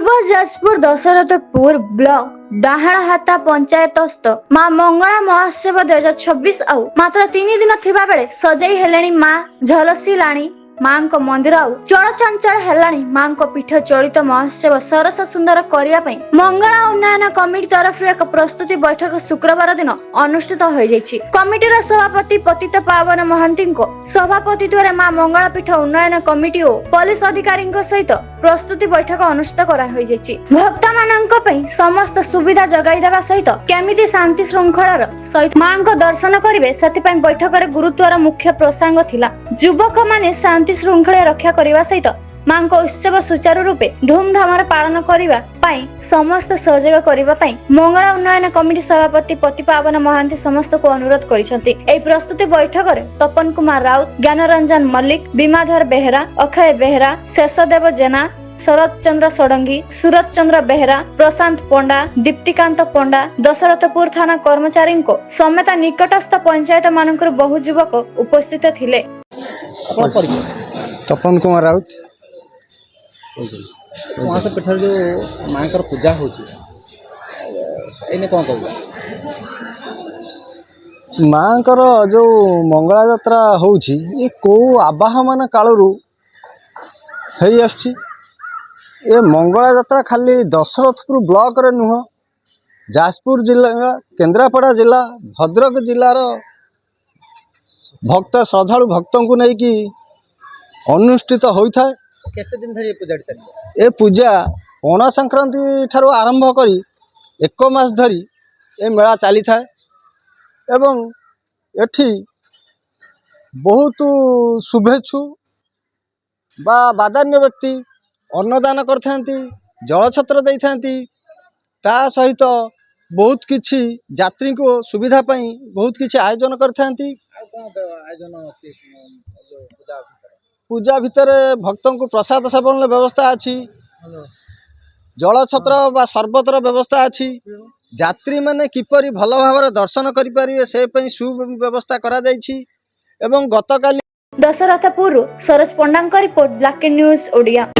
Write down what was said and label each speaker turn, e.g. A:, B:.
A: पूर्व जाजपुर दशरथपुर ब्लॉक डाहाणहाता पंचायतस्थ मां मंगला महोत्सव 2026 आउ मात्र 3 दिन थिबा बेले सजाई हेलेनी मां झलसिलाणी मां को मंदिर आउ चलचंचल हेलाणी मां को पीठ चलित महोत्सव सरस सुंदर करिया पई मंगला उन्नयन कमिटी तरफ एक प्रस्तुति बैठक शुक्रवार दिन अनुष्ठित हो जाइछि। कमिटीर सभापति पतित पावन महांती को सभापतित्व मां मंगला पीठ उन्नयन कमिटी और पुलिस अधिकारी सहित प्रस्तुति बैठक अनुष्ठित करा होई जाइछि। भक्त मानक पई समस्त सुविधा जगाई देबा सहित केमिति शांति श्रृंखलार सहित मां को दर्शन करिवे सेति पई बैठक रे गुरुत्वर मुख्य प्रसंग थिला। युवक माने शांति श्रृंखला रक्षा करने सहित मां को उत्सव सुचारू रूपे धूमधाम पालन करने समस्त सहयोग करने मंगला उन्नयन कमिटी सभापति पति पावन महांती समस्त को अनुरोध कर प्रस्तुति बैठक में तपन कुमार राउत, ज्ञानरंजन मल्लिक, बीमाधर बेहरा, अक्षय बेहरा, शेषदेव जेना, शरद चंद्र षडंगी, सूरज चंद्र बेहरा, प्रशांत पंडा, दीप्तिकांत पंडा, दशरथपुर थाना कर्मचारी को समेत निकटस्थ पंचायत मानक बहु युवक उपस्थित थिले।
B: तपन कुमार राउत
C: वहाँ से पीठर जो माँ का पूजा हो कौन कहूँ
B: माँ जो मंगला यात्रा होउछि ये को आवाहमान कालरू हेई आछि। ये मंगला यात्रा खाली दशरथपुर ब्लॉक रे नुह जाजपुर जिला, केन्द्रापड़ा जिला, भद्रक जिलार भक्त श्रद्धालु भक्तों को नहीं कि अनुष्ठित होता है।
C: केते दिन धरी पूजा चलछि?
B: ए पूजा पणा संक्रांति ठारू आरंभ करी 1 मास धरी ए मेला चली था एवं एठी बहुत शुभेच्छु बा बादान्य व्यक्ति अन्नदान करथांती, जलछत्र देइथांती, ता सहित बहुत किछि यात्री को सुविधा पई बहुत किछि आयोजन करथांती। पूजा भितर भक्तों को प्रसाद सेवन व्यवस्था अच्छी, जलछत्र बा सरबतर व्यवस्था अच्छी, यात्री माने किपरि भल भाव दर्शन करें से सुव्यवस्था करा जाइछि। एवं गतकाली
A: दशरथपुर सरोज पंडा रिपोर्ट, ब्लैक न्यूज ओडिया।